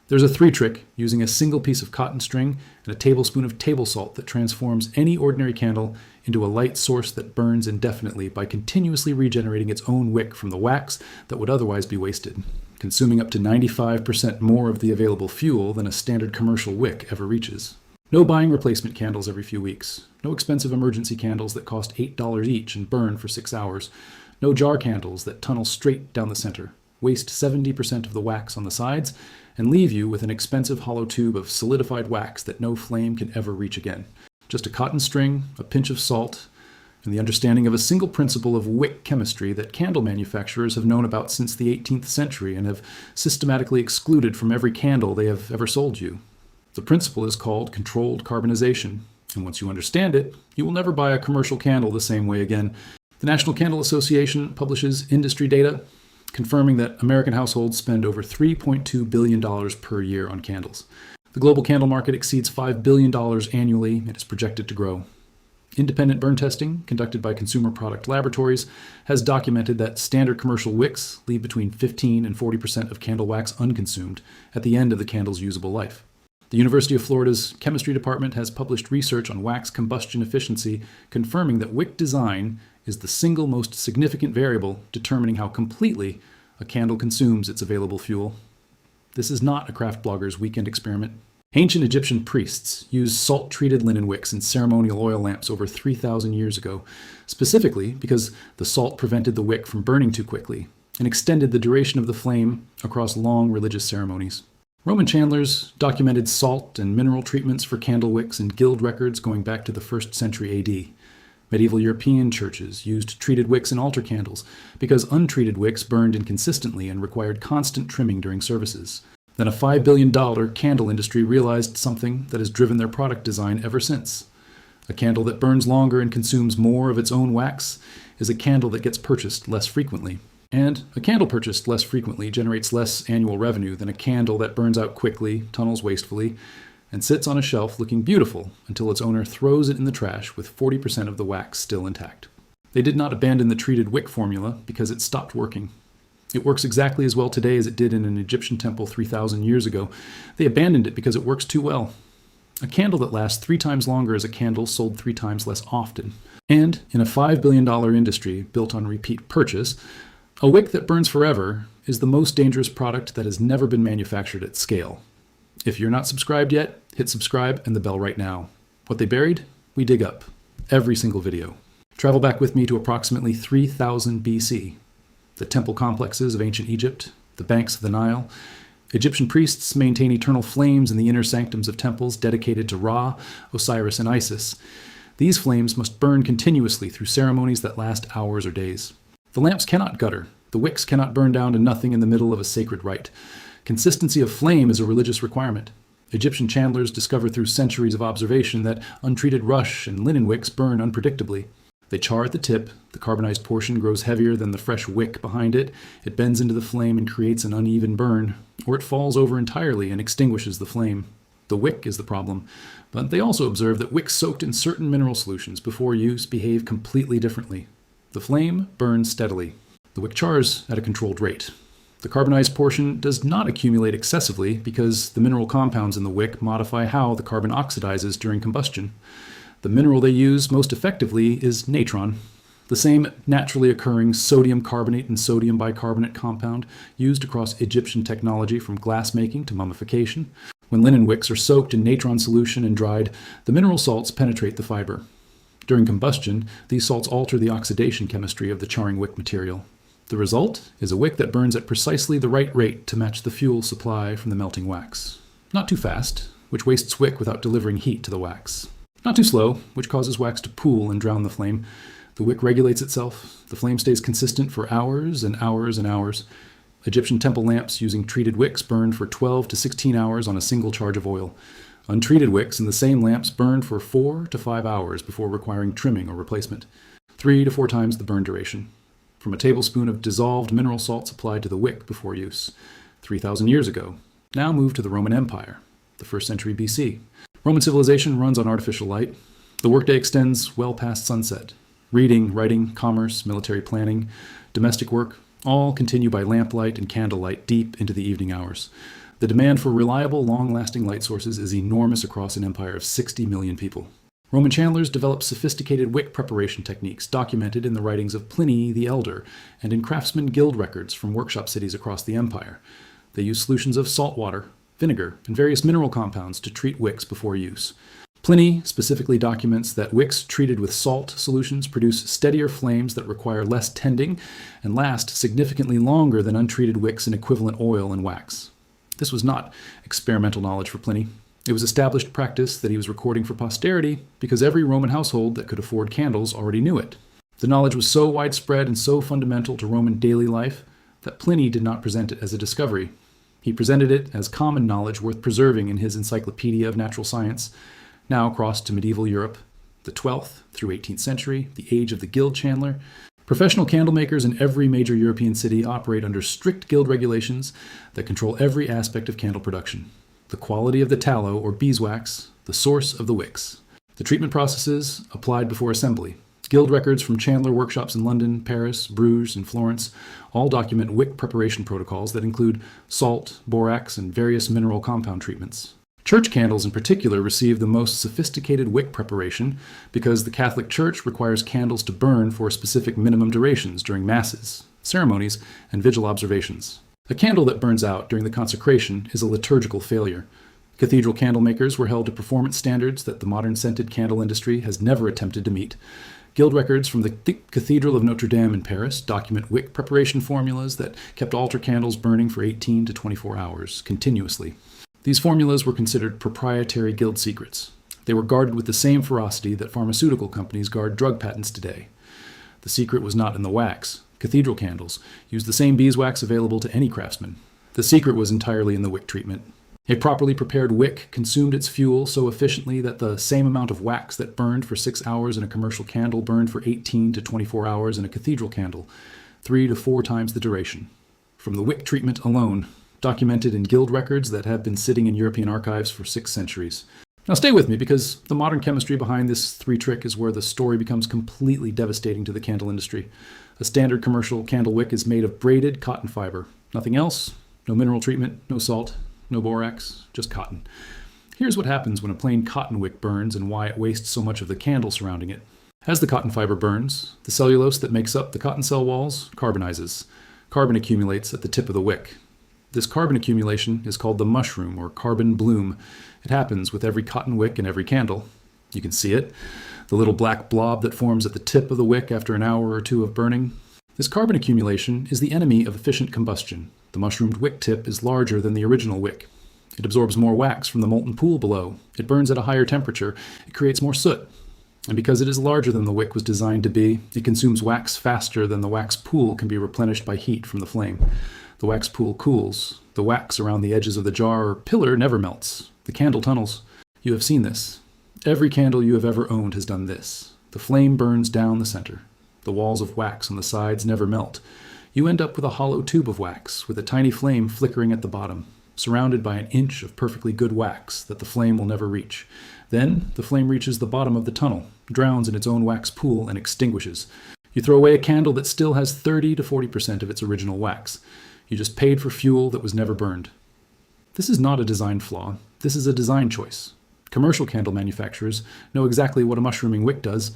There's a 3-trick using a single piece of cotton string and a tablespoon of table salt that transforms any ordinary candle into a light source that burns indefinitely by continuously regenerating its own wick from the wax that would otherwise be wasted, consuming up to 95% more of the available fuel than a standard commercial wick ever reaches. No buying replacement candles every few weeks. No expensive emergency candles that cost $8 each and burn for 6 hours. No jar candles that tunnel straight down the center, waste 70% of the wax on the sides, and leave you with an expensive hollow tube of solidified wax that no flame can ever reach again. Just a cotton string, a pinch of salt, and the understanding of a single principle of wick chemistry that candle manufacturers have known about since the 18th century and have systematically excluded from every candle they have ever sold you. The principle is called controlled carbonization, and once you understand it, you will never buy a commercial candle the same way again. The National Candle Association publishes industry data confirming that American households spend over $3.2 billion per year on candles. The global candle market exceeds $5 billion annually and is projected to grow. Independent burn testing, conducted by consumer product laboratories, has documented that standard commercial wicks leave between 15 and 40% of candle wax unconsumed at the end of the candle's usable life. The University of Florida's chemistry department has published research on wax combustion efficiency, confirming that wick design is the single most significant variable determining how completely a candle consumes its available fuel. This is not a craft blogger's weekend experiment. Ancient Egyptian priests used salt-treated linen wicks in ceremonial oil lamps over 3,000 years ago, specifically because the salt prevented the wick from burning too quickly and extended the duration of the flame across long religious ceremonies. Roman chandlers documented salt and mineral treatments for candle wicks in guild records going back to the 1st century AD. Medieval European churches used treated wicks in altar candles because untreated wicks burned inconsistently and required constant trimming during services. Then a $5 billion candle industry realized something that has driven their product design ever since. A candle that burns longer and consumes more of its own wax is a candle that gets purchased less frequently. And a candle purchased less frequently generates less annual revenue than a candle that burns out quickly, tunnels wastefully, and sits on a shelf looking beautiful until its owner throws it in the trash with 40% of the wax still intact. They did not abandon the treated wick formula because it stopped working. It works exactly as well today as it did in an Egyptian temple 3,000 years ago. They abandoned it because it works too well. A candle that lasts 3 times longer is a candle sold 3 times less often. And in a $5 billion industry built on repeat purchase, a wick that burns forever is the most dangerous product that has never been manufactured at scale. If you're not subscribed yet, hit subscribe and the bell right now. What they buried, we dig up. Every single video. Travel back with me to approximately 3000 BC. The temple complexes of ancient Egypt, the banks of the Nile. Egyptian priests maintain eternal flames in the inner sanctums of temples dedicated to Ra, Osiris, and Isis. These flames must burn continuously through ceremonies that last hours or days. The lamps cannot gutter. The wicks cannot burn down to nothing in the middle of a sacred rite. Consistency of flame is a religious requirement. Egyptian chandlers discovered through centuries of observation that untreated rush and linen wicks burn unpredictably. They char at the tip, the carbonized portion grows heavier than the fresh wick behind it, it bends into the flame and creates an uneven burn, or it falls over entirely and extinguishes the flame. The wick is the problem, but they also observe that wicks soaked in certain mineral solutions before use behave completely differently. The flame burns steadily. The wick chars at a controlled rate. The carbonized portion does not accumulate excessively because the mineral compounds in the wick modify how the carbon oxidizes during combustion. The mineral they use most effectively is natron, the same naturally occurring sodium carbonate and sodium bicarbonate compound used across Egyptian technology from glass making to mummification. When linen wicks are soaked in natron solution and dried, the mineral salts penetrate the fiber. During combustion, these salts alter the oxidation chemistry of the charring wick material. The result is a wick that burns at precisely the right rate to match the fuel supply from the melting wax. Not too fast, which wastes wick without delivering heat to the wax. Not too slow, which causes wax to pool and drown the flame. The wick regulates itself. The flame stays consistent for hours and hours and hours. Egyptian temple lamps using treated wicks burned for 12 to 16 hours on a single charge of oil. Untreated wicks in the same lamps burned for 4 to 5 hours before requiring trimming or replacement. 3 to 4 times the burn duration. From a tablespoon of dissolved mineral salts applied to the wick before use. 3,000 years ago. Now move to the Roman Empire, the 1st century BC. Roman civilization runs on artificial light. The workday extends well past sunset. Reading, writing, commerce, military planning, domestic work, all continue by lamplight and candlelight deep into the evening hours. The demand for reliable, long-lasting light sources is enormous across an empire of 60 million people. Roman chandlers developed sophisticated wick preparation techniques documented in the writings of Pliny the Elder and in craftsman guild records from workshop cities across the empire. They used solutions of salt water, vinegar, and various mineral compounds to treat wicks before use. Pliny specifically documents that wicks treated with salt solutions produce steadier flames that require less tending and last significantly longer than untreated wicks in equivalent oil and wax. This was not experimental knowledge for Pliny. It was established practice that he was recording for posterity because every Roman household that could afford candles already knew it. The knowledge was so widespread and so fundamental to Roman daily life that Pliny did not present it as a discovery. He presented it as common knowledge worth preserving in his Encyclopedia of Natural Science, now crossed to medieval Europe, the 12th through 18th century, the age of the guild chandler. Professional candle makers in every major European city operate under strict guild regulations that control every aspect of candle production. The quality of the tallow or beeswax, the source of the wicks, the treatment processes applied before assembly. Guild records from chandler workshops in London, Paris, Bruges, and Florence all document wick preparation protocols that include salt, borax, and various mineral compound treatments. Church candles in particular receive the most sophisticated wick preparation because the Catholic Church requires candles to burn for specific minimum durations during masses, ceremonies, and vigil observations. A candle that burns out during the consecration is a liturgical failure. Cathedral candle makers were held to performance standards that the modern scented candle industry has never attempted to meet. Guild records from the Cathedral of Notre Dame in Paris document wick preparation formulas that kept altar candles burning for 18 to 24 hours continuously. These formulas were considered proprietary guild secrets. They were guarded with the same ferocity that pharmaceutical companies guard drug patents today. The secret was not in the wax. Cathedral candles used the same beeswax available to any craftsman. The secret was entirely in the wick treatment. A properly prepared wick consumed its fuel so efficiently that the same amount of wax that burned for 6 hours in a commercial candle burned for 18 to 24 hours in a cathedral candle, 3 to 4 times the duration. From the wick treatment alone, documented in guild records that have been sitting in European archives for 6 centuries. Now stay with me, because the modern chemistry behind this 3 trick is where the story becomes completely devastating to the candle industry. A standard commercial candle wick is made of braided cotton fiber. Nothing else, no mineral treatment, no salt, no borax, just cotton. Here's what happens when a plain cotton wick burns and why it wastes so much of the candle surrounding it. As the cotton fiber burns, the cellulose that makes up the cotton cell walls carbonizes. Carbon accumulates at the tip of the wick. This carbon accumulation is called the mushroom or carbon bloom. It happens with every cotton wick and every candle. You can see it, the little black blob that forms at the tip of the wick after an hour or 2 of burning. This carbon accumulation is the enemy of efficient combustion. The mushroomed wick tip is larger than the original wick. It absorbs more wax from the molten pool below. It burns at a higher temperature. It creates more soot. And because it is larger than the wick was designed to be, it consumes wax faster than the wax pool can be replenished by heat from the flame. The wax pool cools. The wax around the edges of the jar or pillar never melts. The candle tunnels. You have seen this. Every candle you have ever owned has done this. The flame burns down the center. The walls of wax on the sides never melt. You end up with a hollow tube of wax with a tiny flame flickering at the bottom, surrounded by an inch of perfectly good wax that the flame will never reach. Then the flame reaches the bottom of the tunnel, drowns in its own wax pool, and extinguishes. You throw away a candle that still has 30 to 40% of its original wax. You just paid for fuel that was never burned. This is not a design flaw. This is a design choice. Commercial candle manufacturers know exactly what a mushrooming wick does.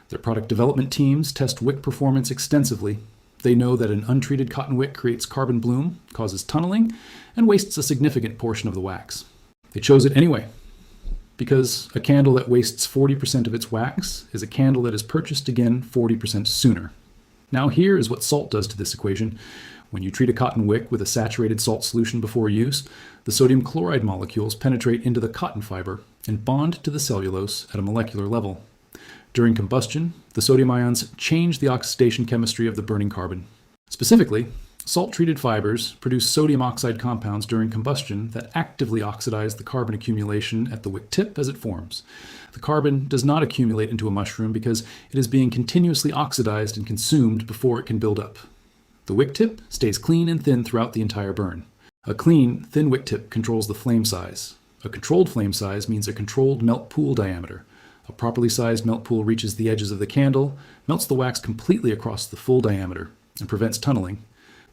Their product development teams test wick performance extensively. They know that an untreated cotton wick creates carbon bloom, causes tunneling, and wastes a significant portion of the wax. They chose it anyway, because a candle that wastes 40% of its wax is a candle that is purchased again 40% sooner. Now here is what salt does to this equation. When you treat a cotton wick with a saturated salt solution before use, the sodium chloride molecules penetrate into the cotton fiber and bond to the cellulose at a molecular level. During combustion, the sodium ions change the oxidation chemistry of the burning carbon. Specifically, salt-treated fibers produce sodium oxide compounds during combustion that actively oxidize the carbon accumulation at the wick tip as it forms. The carbon does not accumulate into a mushroom because it is being continuously oxidized and consumed before it can build up. The wick tip stays clean and thin throughout the entire burn. A clean, thin wick tip controls the flame size. A controlled flame size means a controlled melt pool diameter. A properly sized melt pool reaches the edges of the candle, melts the wax completely across the full diameter, and prevents tunneling.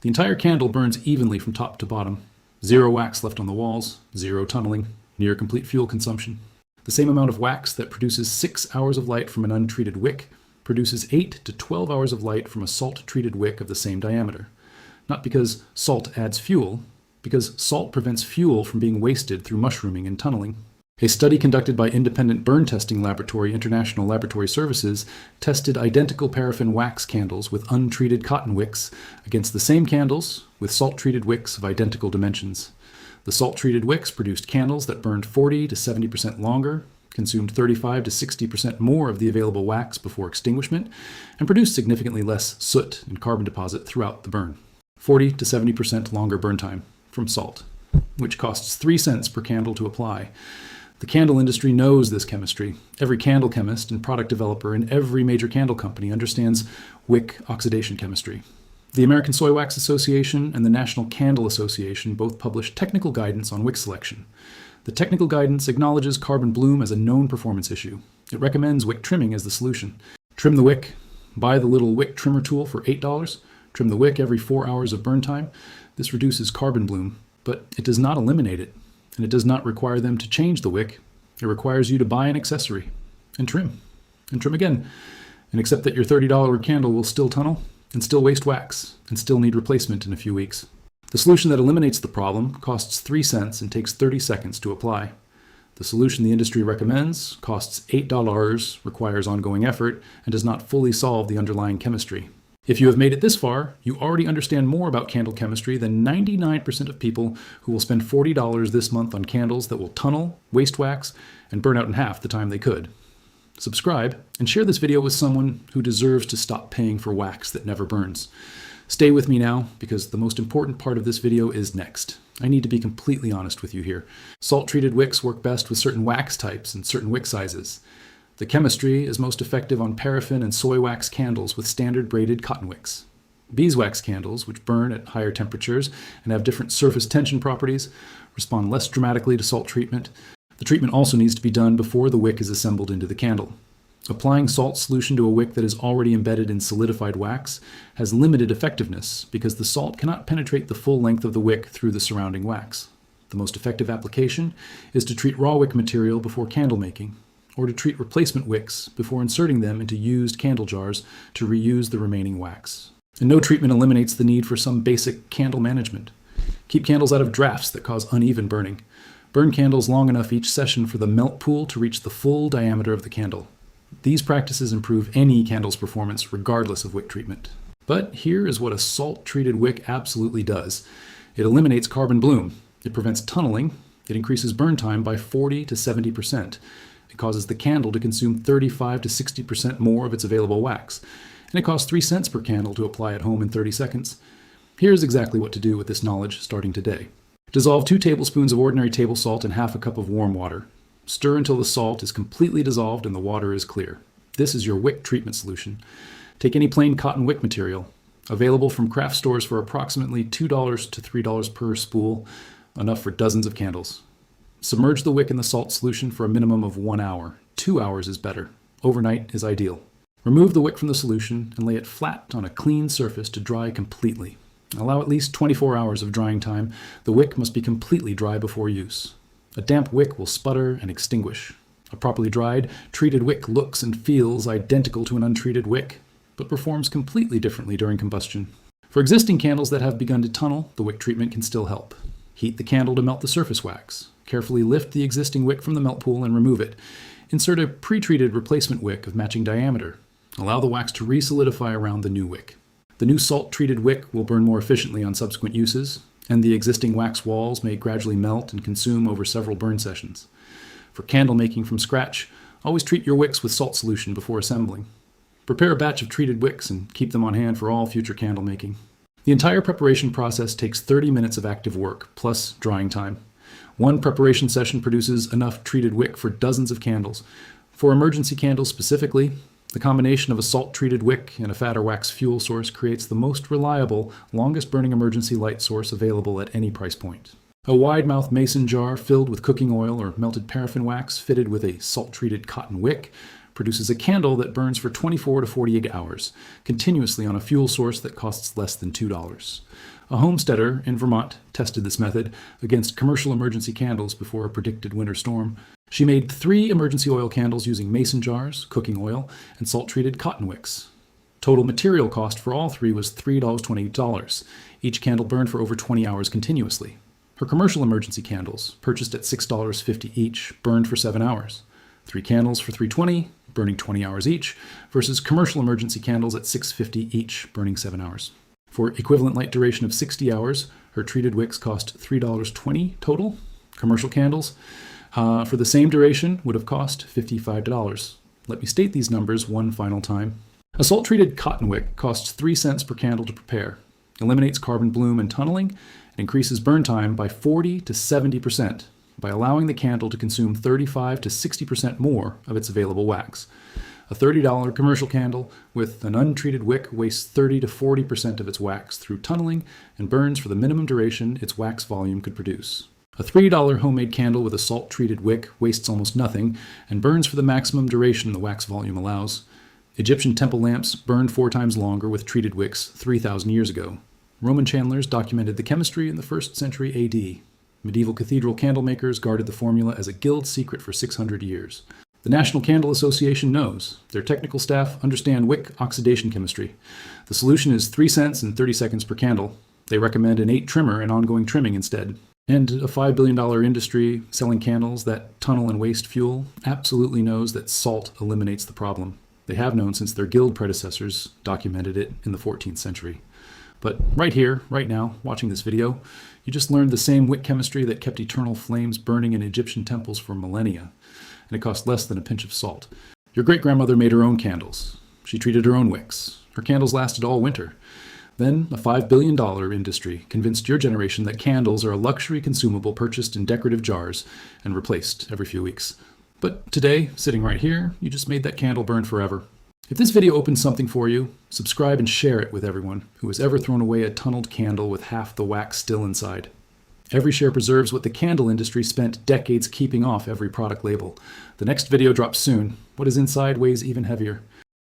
The entire candle burns evenly from top to bottom. Zero wax left on the walls, zero tunneling, near complete fuel consumption. The same amount of wax that produces 6 hours of light from an untreated wick produces 8 to 12 hours of light from a salt-treated wick of the same diameter. Not because salt adds fuel, because salt prevents fuel from being wasted through mushrooming and tunneling. A study conducted by independent burn testing laboratory International Laboratory Services tested identical paraffin wax candles with untreated cotton wicks against the same candles with salt-treated wicks of identical dimensions. The salt-treated wicks produced candles that burned 40 to 70% longer, consumed 35 to 60% more of the available wax before extinguishment, and produced significantly less soot and carbon deposit throughout the burn. 40 to 70% longer burn time from salt, which costs 3 cents per candle to apply. The candle industry knows this chemistry. Every candle chemist and product developer in every major candle company understands wick oxidation chemistry. The American Soy Wax Association and the National Candle Association both publish technical guidance on wick selection. The technical guidance acknowledges carbon bloom as a known performance issue. It recommends wick trimming as the solution. Trim the wick. Buy the little wick trimmer tool for $8. Trim the wick every 4 hours of burn time. This reduces carbon bloom, but it does not eliminate it. And it does not require them to change the wick. It requires you to buy an accessory and trim again, and accept that your $30 candle will still tunnel and still waste wax and still need replacement in a few weeks. The solution that eliminates the problem costs 3 cents and takes 30 seconds to apply. The solution the industry recommends costs $8, requires ongoing effort, and does not fully solve the underlying chemistry. If you have made it this far, you already understand more about candle chemistry than 99% of people who will spend $40 this month on candles that will tunnel, waste wax, and burn out in half the time they could. Subscribe and share this video with someone who deserves to stop paying for wax that never burns. Stay with me now, because the most important part of this video is next. I need to be completely honest with you here. Salt-treated wicks work best with certain wax types and certain wick sizes. The chemistry is most effective on paraffin and soy wax candles with standard braided cotton wicks. Beeswax candles, which burn at higher temperatures and have different surface tension properties, respond less dramatically to salt treatment. The treatment also needs to be done before the wick is assembled into the candle. Applying salt solution to a wick that is already embedded in solidified wax has limited effectiveness because the salt cannot penetrate the full length of the wick through the surrounding wax. The most effective application is to treat raw wick material before candle making, or to treat replacement wicks before inserting them into used candle jars to reuse the remaining wax. And no treatment eliminates the need for some basic candle management. Keep candles out of drafts that cause uneven burning. Burn candles long enough each session for the melt pool to reach the full diameter of the candle. These practices improve any candle's performance regardless of wick treatment. But here is what a salt-treated wick absolutely does. It eliminates carbon bloom. It prevents tunneling. It increases burn time by 40 to 70%. It causes the candle to consume 35 to 60% more of its available wax. And it costs 3 cents per candle to apply at home in 30 seconds. Here's exactly what to do with this knowledge starting today. Dissolve 2 tablespoons of ordinary table salt in half a cup of warm water. Stir until the salt is completely dissolved and the water is clear. This is your wick treatment solution. Take any plain cotton wick material, available from craft stores for approximately $2 to $3 per spool, enough for dozens of candles. Submerge the wick in the salt solution for a minimum of 1 hour. 2 hours is better. Overnight is ideal. Remove the wick from the solution and lay it flat on a clean surface to dry completely. Allow at least 24 hours of drying time. The wick must be completely dry before use. A damp wick will sputter and extinguish. A properly dried, treated wick looks and feels identical to an untreated wick, but performs completely differently during combustion. For existing candles that have begun to tunnel, the wick treatment can still help. Heat the candle to melt the surface wax. Carefully lift the existing wick from the melt pool and remove it. Insert a pre-treated replacement wick of matching diameter. Allow the wax to re-solidify around the new wick. The new salt-treated wick will burn more efficiently on subsequent uses, and the existing wax walls may gradually melt and consume over several burn sessions. For candle making from scratch, always treat your wicks with salt solution before assembling. Prepare a batch of treated wicks and keep them on hand for all future candle making. The entire preparation process takes 30 minutes of active work, plus drying time. One preparation session produces enough treated wick for dozens of candles. For emergency candles specifically, the combination of a salt-treated wick and a fat or wax fuel source creates the most reliable, longest-burning emergency light source available at any price point. A wide-mouth mason jar filled with cooking oil or melted paraffin wax fitted with a salt-treated cotton wick produces a candle that burns for 24 to 48 hours, continuously on a fuel source that costs less than $2. A homesteader in Vermont tested this method against commercial emergency candles before a predicted winter storm. She made 3 emergency oil candles using mason jars, cooking oil, and salt-treated cotton wicks. Total material cost for all 3 was $3.28. Each candle burned for over 20 hours continuously. Her commercial emergency candles, purchased at $6.50 each, burned for 7 hours. 3 candles for $3.20, burning 20 hours each, versus commercial emergency candles at $6.50 each, burning 7 hours. For equivalent light duration of 60 hours, her treated wicks cost $3.20 total. Commercial candles, for the same duration, would have cost $55. Let me state these numbers one final time. A salt-treated cotton wick costs 3 cents per candle to prepare, eliminates carbon bloom and tunneling, and increases burn time by 40 to 70% by allowing the candle to consume 35 to 60% more of its available wax. A $30 commercial candle with an untreated wick wastes 30 to 40% of its wax through tunneling and burns for the minimum duration its wax volume could produce. A $3 homemade candle with a salt-treated wick wastes almost nothing and burns for the maximum duration the wax volume allows. Egyptian temple lamps burned 4 times longer with treated wicks 3,000 years ago. Roman chandlers documented the chemistry in the 1st century AD. Medieval cathedral candle makers guarded the formula as a guild secret for 600 years. The National Candle Association knows. Their technical staff understand wick oxidation chemistry. The solution is 3 cents and 30 seconds per candle. They recommend an 8 trimmer and ongoing trimming instead. And a $5 billion industry selling candles that tunnel and waste fuel absolutely knows that salt eliminates the problem. They have known since their guild predecessors documented it in the 14th century. But right here, right now, watching this video, you just learned the same wick chemistry that kept eternal flames burning in Egyptian temples for millennia, and it cost less than a pinch of salt. Your great-grandmother made her own candles. She treated her own wicks. Her candles lasted all winter. Then a $5 billion industry convinced your generation that candles are a luxury consumable purchased in decorative jars and replaced every few weeks. But today, sitting right here, you just made that candle burn forever. If this video opens something for you, subscribe and share it with everyone who has ever thrown away a tunneled candle with half the wax still inside. Every share preserves what the candle industry spent decades keeping off every product label. The next video drops soon. What is inside weighs even heavier.